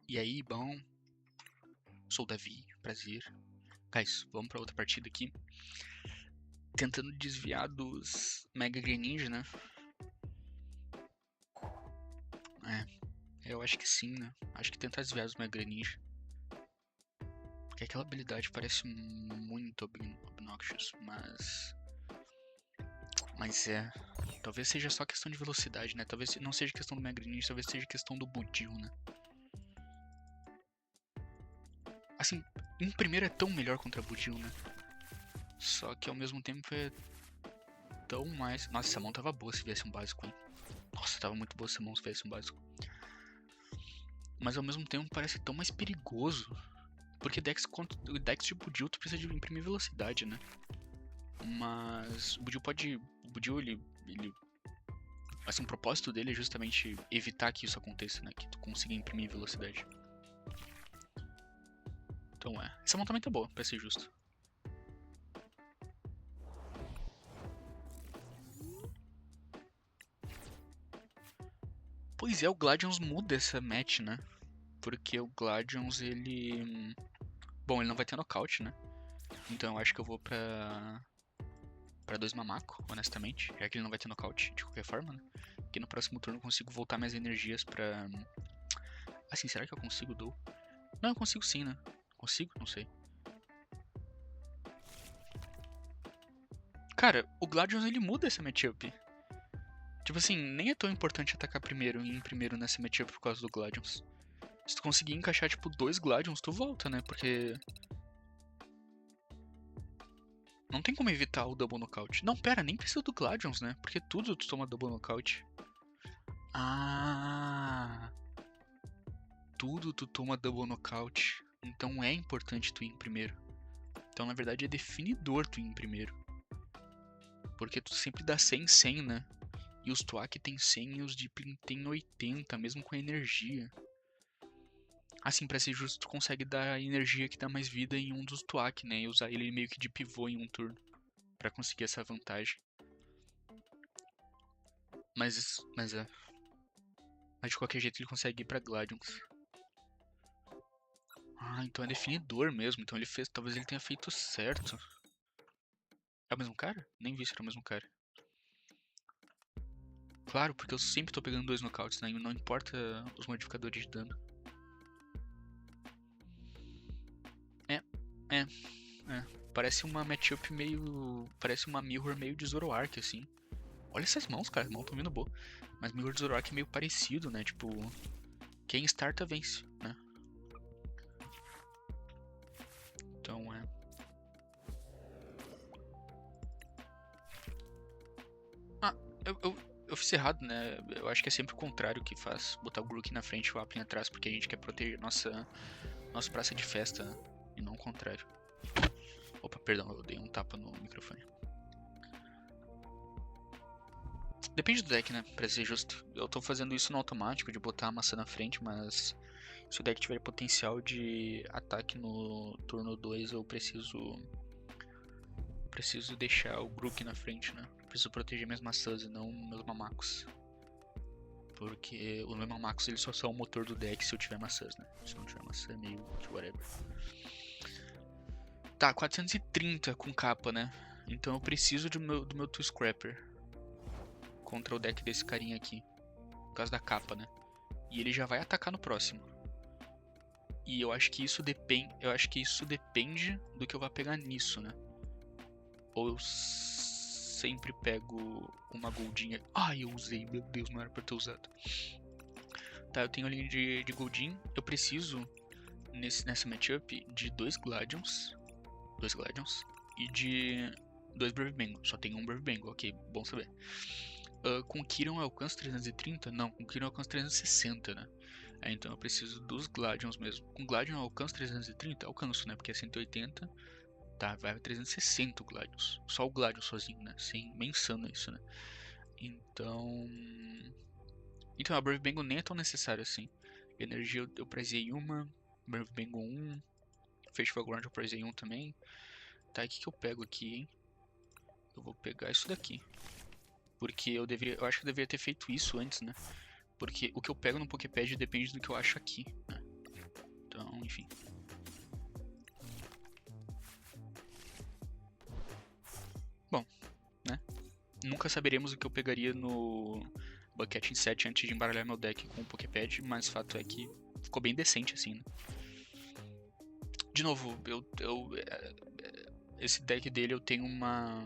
E aí, bom, sou o Davi, prazer. Guys, vamos pra outra partida aqui. Tentando desviar dos Mega Greninja, né? Eu acho que sim, né? Acho que tentar desviar dos Mega Greninja. Porque aquela habilidade parece muito obnoxious, mas é... Talvez seja só questão de velocidade, né? Talvez não seja questão do Mega Greninja, talvez seja questão do Budew, né? Assim, em primeiro é tão melhor contra Budew, né? Só que ao mesmo tempo é tão mais... Nossa, essa mão tava boa se viesse um básico, hein? Nossa, tava muito boa essa mão se viesse um básico. Mas ao mesmo tempo parece tão mais perigoso. Porque o Dex de Budew tu precisa de imprimir velocidade, né? Mas o Budew pode... O Budew, ele... Assim, o propósito dele é justamente evitar que isso aconteça, né? Que tu consiga imprimir velocidade. Então é. Essa mão também tá boa, pra ser justo. Pois é, o Gladions muda essa match, né? Porque o Gladions, ele... Bom, ele não vai ter nocaute, né? Então eu acho que eu vou pra 2 Mamaco, honestamente. Já que ele não vai ter nocaute, de qualquer forma, né? Porque no próximo turno eu consigo voltar minhas energias pra... Assim, será que eu consigo, Dou? Não, eu consigo sim, né? Consigo? Não sei. Cara, o Gladions, ele muda essa matchup. Tipo assim, nem é tão importante atacar primeiro e ir em primeiro nessa matchup por causa do Gladions. Se tu conseguir encaixar, tipo, 2 Gladions, tu volta, né? Porque... Não tem como evitar o Double Knockout. Não, pera, nem precisa do Gladions, né? Porque tudo tu toma Double Knockout. Ah... Tudo tu toma Double Knockout. Então é importante tu ir em primeiro. Então, na verdade, é definidor tu ir em primeiro. Porque tu sempre dá 100, 100, né? E os Tuak tem 100 e os Deepling tem 80, mesmo com a energia. Assim, pra ser justo, tu consegue dar a energia que dá mais vida em um dos Tuak, né? E usar ele meio que de pivô em um turno. Pra conseguir essa vantagem. Mas é. Mas de qualquer jeito ele consegue ir pra Gladions. Ah, então é definidor mesmo. Então ele fez. Talvez ele tenha feito certo. É o mesmo cara? Nem vi se era o mesmo cara. Claro, porque eu sempre tô pegando 2 nocautes, né? Não importa os modificadores de dano. É, é, é. Parece uma matchup meio... Parece uma mirror meio de Zoroark, assim. Olha essas mãos, cara. As mãos tão vindo boa. Mas mirror de Zoroark é meio parecido, né? Tipo... Quem starta vence, né? Então é... Ah, eu fiz errado, né? Eu acho que é sempre o contrário que faz. Botar o Grook na frente e o Applin atrás, porque a gente quer proteger nossa praça de festa, né? E não o contrário. Opa, perdão, eu dei um tapa no microfone. Depende do deck, né? Pra ser justo. Eu tô fazendo isso no automático, de botar a maçã na frente, mas... Se o deck tiver potencial de ataque no turno 2, eu preciso deixar o Grook na frente, né? Preciso proteger minhas maçãs e não meus mamacos. Porque os meus mamacos eles só são o motor do deck se eu tiver maçãs, né? Se não tiver maçã é meio de whatever. Tá, 430 com capa, né? Então eu preciso do meu Two Scrapper contra o deck desse carinha aqui. Por causa da capa, né? E ele já vai atacar no próximo. E eu acho que isso depende do que eu vou pegar nisso, né? Ou eu sempre pego uma goldinha. Ai, eu usei, meu Deus, não era pra ter usado. Tá, eu tenho a linha de goldin. Eu preciso, nessa matchup, de 2 Gladions. 2 Gladions. E de 2 Brave Bengal. Só tem um Brave Bengal, ok, bom saber. Com o Kiron eu alcanço 330? Não, com o Kiron eu alcanço 360, né? Então eu preciso dos Gladions mesmo. Com o Gladion eu alcanço 330? Alcanço, né? Porque é 180. Tá, vai a 360 o Gladius. Só o Gladius sozinho, né? Sem menção isso, né? Então... Então a Brave Bengal nem é tão necessário assim. Energia eu prezei uma. Brave Bengal 1. Festival Ground eu prezei 1 também. Tá, o que eu pego aqui, hein? Eu vou pegar isso daqui. Porque eu acho que eu deveria ter feito isso antes, né? Porque o que eu pego no Poképad depende do que eu acho aqui, né? Então, enfim. Bom, né? Nunca saberemos o que eu pegaria no Bucket Inset antes de embaralhar meu deck com o Poképad, mas o fato é que ficou bem decente assim, né? De novo, esse deck dele eu tenho uma...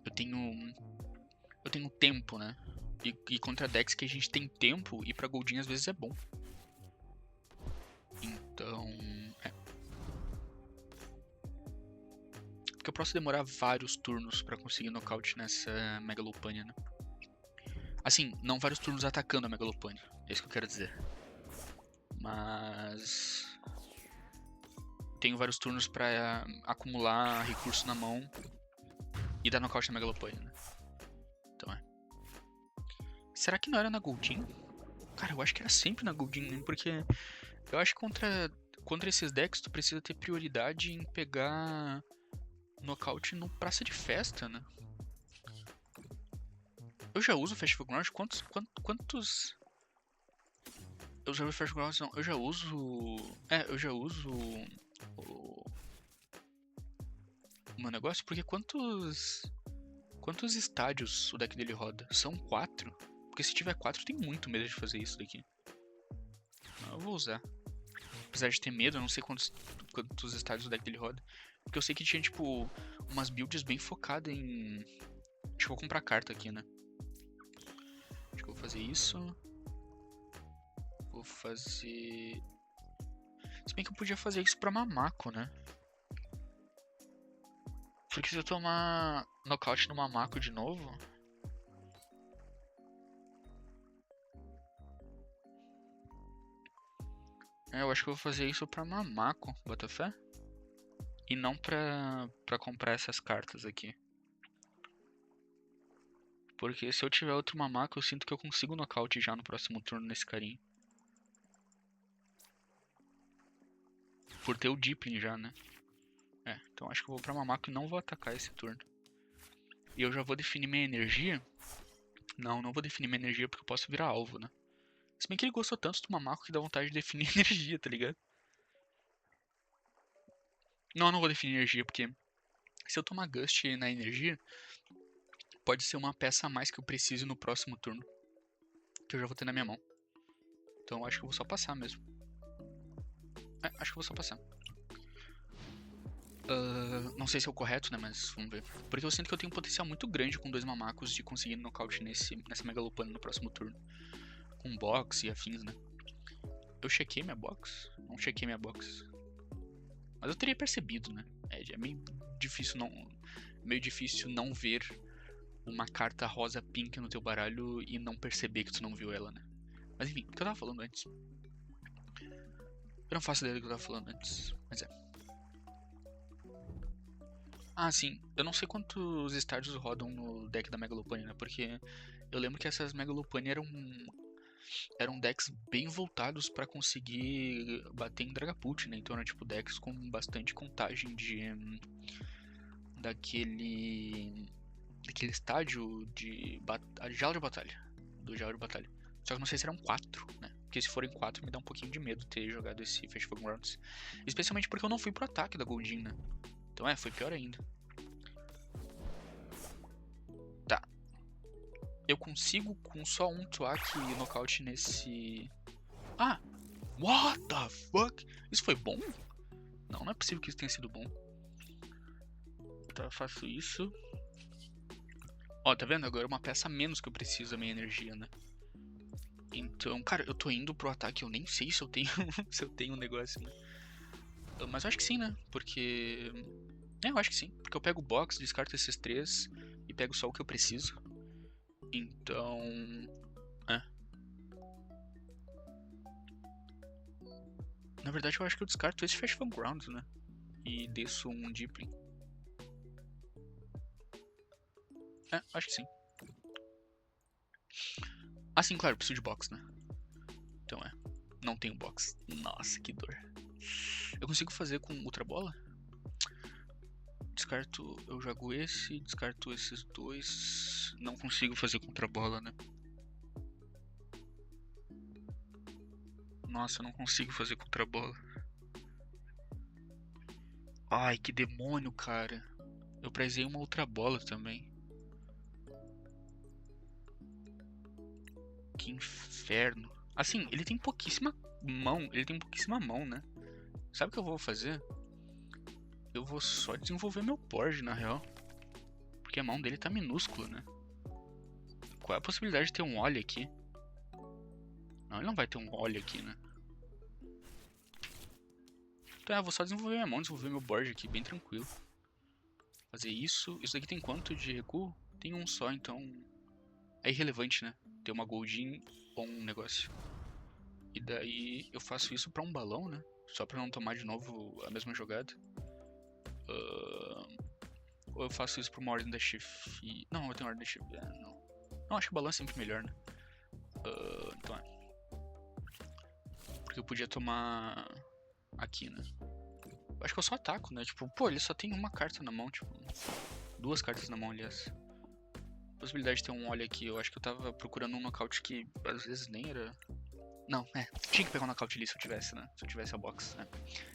Eu tenho tempo, né? E contra decks que a gente tem tempo, ir pra Goldin às vezes é bom. Então, porque eu posso demorar vários turnos pra conseguir nocaute nessa Mega Lopunny, né? Assim, não vários turnos atacando a Mega Lopunny, é isso que eu quero dizer. Mas... tenho vários turnos pra acumular recurso na mão e dar nocaute na Mega Lopunny, né? Então Será que não era na Goldin? Cara, eu acho que era sempre na Goldin, né? Porque eu acho que contra esses decks tu precisa ter prioridade em pegar nocaute no Praça de Festa, né? Eu já uso Festival Ground? Quantos... Eu já uso Festival Ground, não. Eu já uso... eu já uso... O meu negócio, porque quantos estádios o deck dele roda? São 4? Porque se tiver 4, tem muito medo de fazer isso daqui. Eu vou usar. Apesar de ter medo, eu não sei quantos estádios o deck dele roda. Porque eu sei que tinha, tipo, umas builds bem focadas em... Acho que eu vou comprar carta aqui, né? Acho que eu vou fazer isso. Vou fazer... Se bem que eu podia fazer isso pra Mamako, né? Porque se eu tomar nocaute no Mamako de novo... eu acho que eu vou fazer isso pra Mamako, bota fé? E não pra comprar essas cartas aqui. Porque se eu tiver outro Mamako, eu sinto que eu consigo nocaute já no próximo turno nesse carinha. Por ter o Deepling já, né? Então acho que eu vou pra Mamako e não vou atacar esse turno. E eu já vou definir minha energia. Não vou definir minha energia porque eu posso virar alvo, né? Se bem que ele gostou tanto do Mamako que dá vontade de definir energia, tá ligado? Não vou definir energia porque se eu tomar Gust na energia, pode ser uma peça a mais que eu precise no próximo turno. Que eu já vou ter na minha mão. Então acho que eu vou só passar mesmo. Acho que eu vou só passar. Não sei se é o correto, né? Mas vamos ver. Porque eu sinto que eu tenho um potencial muito grande com 2 Mamakos de conseguir nocaute nessa Mega Lopunny no próximo turno. Com box e afins, né? Eu chequei minha box? Não chequei minha box. Mas eu teria percebido, né? É meio difícil não ver uma carta rosa pink no teu baralho e não perceber que tu não viu ela, né? Mas enfim, o que eu tava falando antes? Eu não faço ideia do que eu tava falando antes, mas sim, eu não sei quantos estádios rodam no deck da Mega Lopunny, né? Porque eu lembro que essas Mega Lopunny eram decks bem voltados pra conseguir bater em Dragapult, né? Então eram tipo decks com bastante contagem daquele estádio de Jaula de Batalha, do Jaula de Batalha. Só que eu não sei se eram 4, né? Porque se forem 4 me dá um pouquinho de medo ter jogado esse Festival Grounds. Especialmente porque eu não fui pro ataque da Goldin, né? Então foi pior ainda. Tá. Eu consigo com só um Tuak e nocaute nesse... What the fuck? Isso foi bom? Não é possível que isso tenha sido bom. Tá, eu faço isso. Ó, tá vendo? Agora é uma peça a menos que eu preciso da minha energia, né? Então, cara, eu tô indo pro ataque, eu nem sei se eu tenho se eu tenho um negócio, né? Mas eu acho que sim, né? Porque... eu acho que sim. Porque eu pego o box, descarto esses 3 e pego só o que eu preciso. Então... Na verdade, eu acho que eu descarto esse Festival Grounds, né? E desço um Deepling. Acho que sim. Sim, claro, eu preciso de box, né? Então não tenho box. Nossa, que dor. Eu consigo fazer com Ultra Bola? Descarto, eu jogo esse, descarto esses 2. Não consigo fazer com Ultra Bola, né? Nossa, eu não consigo fazer contra bola. Ai, que demônio, cara. Eu prezei uma outra bola também. Que inferno. Assim, ele tem pouquíssima mão. Ele tem pouquíssima mão, né? Sabe o que eu vou fazer? Eu vou só desenvolver meu Borge, na real. Porque a mão dele tá minúscula, né? Qual é a possibilidade de ter um Oli aqui? Não, ele não vai ter um Oli aqui, né? Então eu vou só desenvolver minha mão, desenvolver meu Borge aqui, bem tranquilo. Fazer isso. Isso daqui tem quanto de recuo? Tem um só, então... É irrelevante, né? Ter uma Goldin ou um negócio. E daí eu faço isso pra um balão, né? Só pra não tomar de novo a mesma jogada. Ou eu faço isso pra uma ordem da chefia. Não, eu tenho ordem da chefia. Não. Não, acho que o balão é sempre melhor, né? Então é. Porque eu podia tomar aqui, né? Acho que eu só ataco, né? Tipo, pô, ele só tem uma carta na mão, tipo. Duas cartas na mão, aliás. Possibilidade de ter um olho aqui. Eu acho que eu tava procurando um nocaute que às vezes nem era. Não, tinha que pegar um nocaute ali se eu tivesse, né? Se eu tivesse a box, né?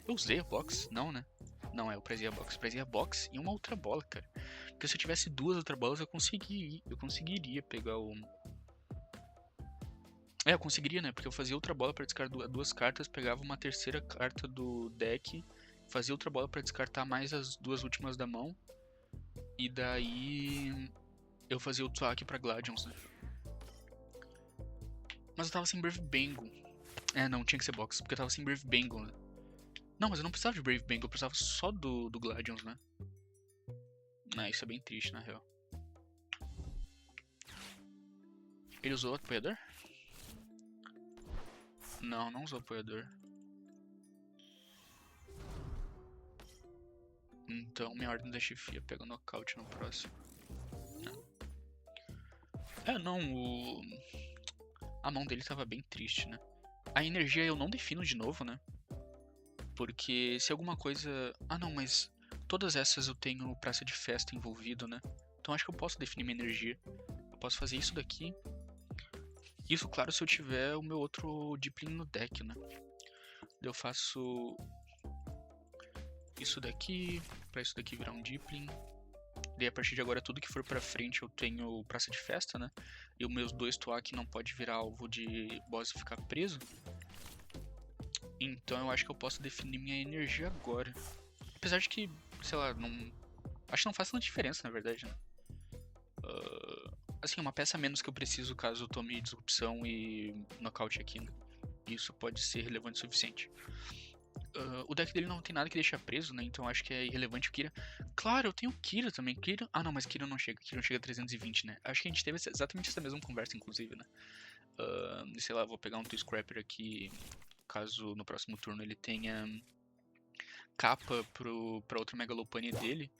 Eu usei a box? Não, né? Não, eu prezei a box. Prezei a box e uma outra bola, cara. Porque se eu tivesse duas outras bolas, eu conseguiria pegar o... eu conseguiria, né? Porque eu fazia outra bola pra descartar duas cartas, pegava uma terceira carta do deck, fazia outra bola pra descartar mais as duas últimas da mão. E daí... eu fazia o Tsuaki pra Gladions, né? Mas eu tava sem Brave Bangle. Não, tinha que ser box, porque eu tava sem Brave Bangle, né? Não, mas eu não precisava de Brave Bangle, eu precisava só do Gladions, né? Isso é bem triste, na real. Ele usou o apoiador? Não, não usou o apoiador. Então minha ordem da chefia pega o nocaute no próximo. Não, a mão dele tava bem triste, né? A energia eu não defino de novo, né? Porque se alguma coisa... Ah, não, mas todas essas eu tenho praça de festa envolvido, né? Então acho que eu posso definir minha energia. Eu posso fazer isso daqui. Isso, claro, se eu tiver o meu outro Deepling no deck, né? Eu faço isso daqui, pra isso daqui virar um Deepling. Daí a partir de agora tudo que for pra frente eu tenho praça de festa, né? E os meus dois Toak não pode virar alvo de boss e ficar preso. Então eu acho que eu posso definir minha energia agora. Apesar de que, sei lá, não... acho que não faz tanta diferença, na verdade, né? Assim, uma peça a menos que eu preciso caso eu tome disrupção e nocaute aqui, né? Isso pode ser relevante o suficiente. O deck dele não tem nada que deixa preso, né? Então acho que é irrelevante o Kira. Claro, eu tenho o Kira também. Kira... Ah, não, mas Kira não chega. Kira não chega a 320, né? Acho que a gente teve exatamente essa mesma conversa, inclusive, né? Sei lá, vou pegar um Two Scrapper aqui. Caso no próximo turno ele tenha capa pra outra Megalopania dele,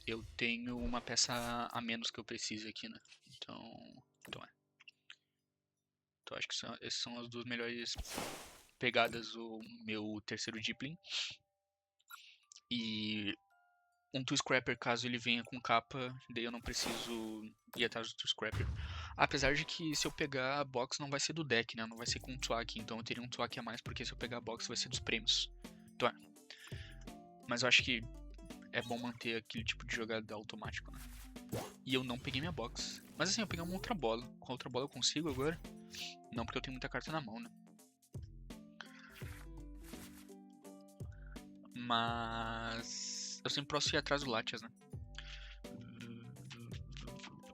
eu tenho uma peça a menos que eu preciso aqui, né? Então acho que essas são as duas melhores pegadas, o meu terceiro Deepling. E um Two Scrapper caso ele venha com capa, daí eu não preciso ir atrás do Two Scrapper. Apesar de que se eu pegar a box não vai ser do deck, né? Não vai ser com um Twak, então eu teria um Twak a mais, porque se eu pegar a box vai ser dos prêmios. Então mas eu acho que é bom manter aquele tipo de jogada automático, né? E eu não peguei minha box. Mas assim, eu peguei uma outra bola. Com a outra bola eu consigo agora? Não, porque eu tenho muita carta na mão, né? Mas... eu sempre posso ir atrás do Latias, né?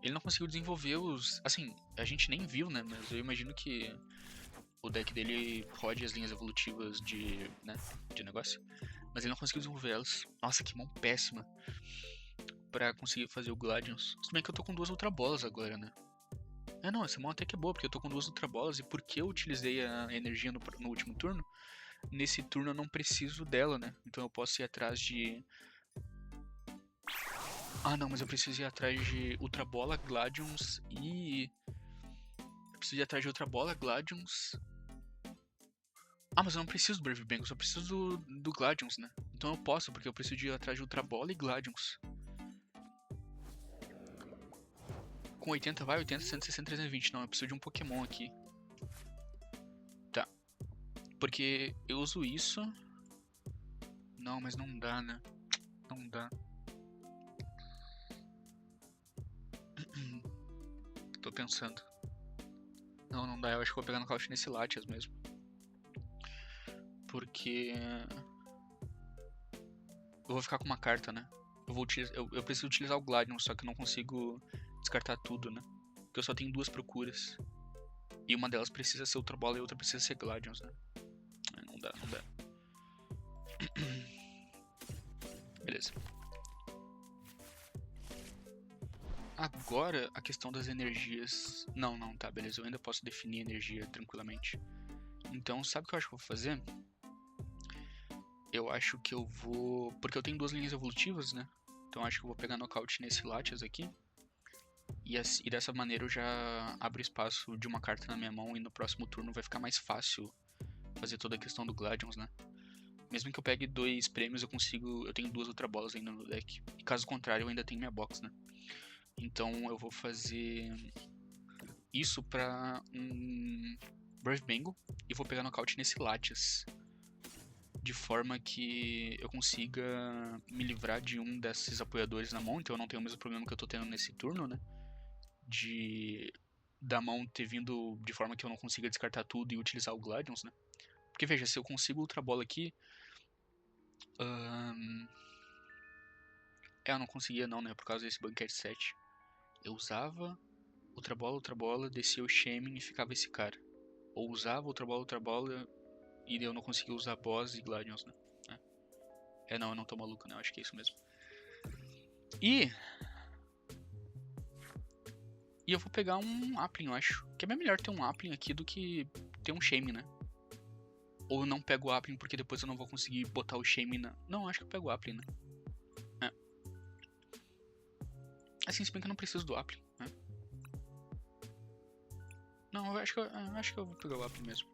Ele não conseguiu desenvolver os... assim, a gente nem viu, né? Mas eu imagino que o deck dele rode as linhas evolutivas de negócio. Mas ele não conseguiu desenvolver elas. Nossa, que mão péssima pra conseguir fazer o Gladions. Se bem que eu tô com duas Ultra Bolas agora, né? Não, essa mão até que é boa, porque eu tô com duas Ultra Bolas e porque eu utilizei a energia no último turno, nesse turno eu não preciso dela, né? Então eu posso ir atrás de... Ah, não, mas eu preciso ir atrás de Ultra Bola, Gladions e... eu preciso ir atrás de Ultra Bola, Gladions... Ah, mas eu não preciso do Brave Bangle, eu só preciso do Gladions, né? Então eu posso, porque eu preciso de ir atrás de Ultra Bola e Gladions. Com 80 vai, 80, 160, 320. Não, eu preciso de um Pokémon aqui. Tá. Porque eu uso isso... Não, mas não dá, né? Não dá. Tô pensando. Não, não dá. Eu acho que vou pegar nocaute nesse Latias mesmo. Porque... eu vou ficar com uma carta, né? Eu preciso utilizar o Gladion, só que eu não consigo descartar tudo, né? Porque eu só tenho 2 procuras. E uma delas precisa ser Ultra Bola e a outra precisa ser Gladions, né? Não dá, não dá. Beleza. Agora, a questão das energias... Não, tá, beleza. Eu ainda posso definir energia tranquilamente. Então, sabe o que eu acho que eu vou fazer? Eu acho que eu vou... Porque eu tenho 2 linhas evolutivas, né? Então, eu acho que eu vou pegar nocaute nesse Latias aqui. E dessa maneira eu já abro espaço de uma carta na minha mão e no próximo turno vai ficar mais fácil fazer toda a questão do Gladions, né? Mesmo que eu pegue 2 prêmios, eu tenho 2 Ultra Bolas ainda no deck. E caso contrário, eu ainda tenho minha box, né? Então eu vou fazer isso pra um Brave Bengal e vou pegar nocaute nesse Latias. De forma que eu consiga me livrar de um desses apoiadores na mão, então eu não tenho o mesmo problema que eu tô tendo nesse turno, né? Da mão ter vindo de forma que eu não consiga descartar tudo e utilizar o Gladions, né? Porque veja, se eu consigo Ultra Bola aqui... eu não conseguia não, né? Por causa desse Banquete 7. Eu usava Ultra Bola, descia o Shaman e ficava esse cara. Ou usava Ultra Bola e eu não conseguia usar Boss e Gladions, né? Não, eu não tô maluco, né? Eu acho que é isso mesmo. E eu vou pegar um Applin, eu acho. Que é bem melhor ter um Applin aqui do que ter um Shaman, né? Ou eu não pego o Applin porque depois eu não vou conseguir botar o Shaman na... Não, acho que eu pego o Applin, né? Assim, se bem que eu não preciso do Applin, né? Não, eu acho que eu vou pegar o Applin mesmo.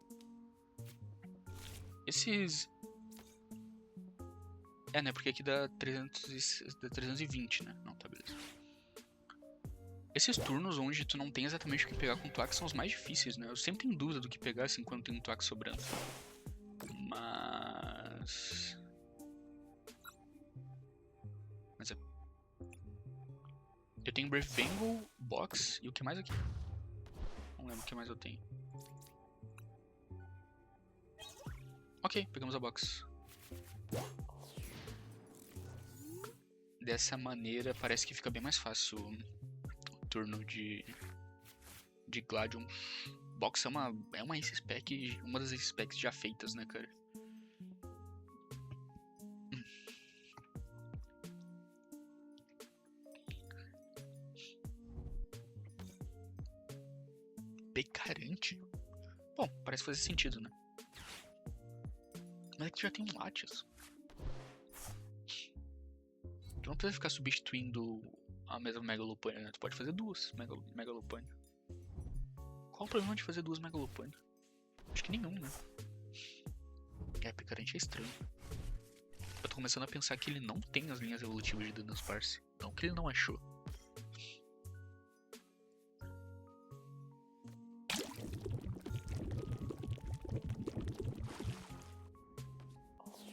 Esses... né? Porque aqui dá 320, né? Não, tá, beleza. Esses turnos onde tu não tem exatamente o que pegar com o Twax são os mais difíceis, né? Eu sempre tenho dúvida do que pegar, assim, quando tem um Twax sobrando. Mas é... Eu tenho Brave Bengal, Box e o que mais aqui? Não lembro o que mais eu tenho. Ok, pegamos a Box. Dessa maneira parece que fica bem mais fácil o turno de Gladion. Box é uma Ace Spec, uma das Ace Specs já feitas, né, cara? Becarante? Bom, parece fazer sentido, né? Mas é que tu já tem um Latias. Tu não precisa ficar substituindo a mesma Megalopania, né? Tu pode fazer 2 Megalopania. Qual o problema de fazer 2 Megalopania? Acho que nenhum, né? Becarante é estranho. Eu tô começando a pensar que ele não tem as linhas evolutivas de Dunsparce. Não que ele não achou.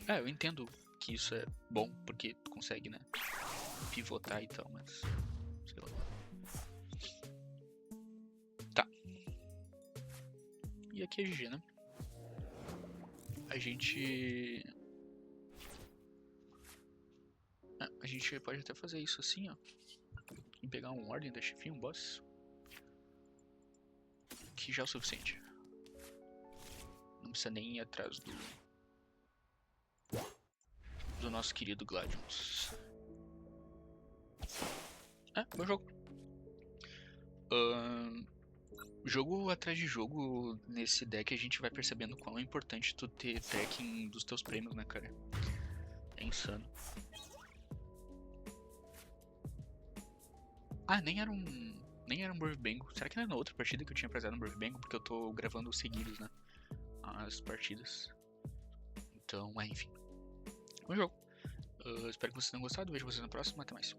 Eu entendo que isso é bom, porque tu consegue, né, pivotar e tal, mas... sei lá. Tá. E aqui é GG, né? A gente pode até fazer isso assim, ó. E pegar um Ordem da Chefia, um Boss. Que já é o suficiente. Não precisa nem ir atrás do nosso querido Gladions. Bom jogo. Jogo atrás de jogo, nesse deck a gente vai percebendo quão é importante tu ter tracking dos teus prêmios, né, cara? É insano. Nem era um Brave Bengal. Será que não era na outra partida que eu tinha prezado um Brave Bengal? Porque eu tô gravando seguidos, né? As partidas. Então, enfim. Bom jogo. Espero que vocês tenham gostado. Vejo vocês na próxima. Até mais.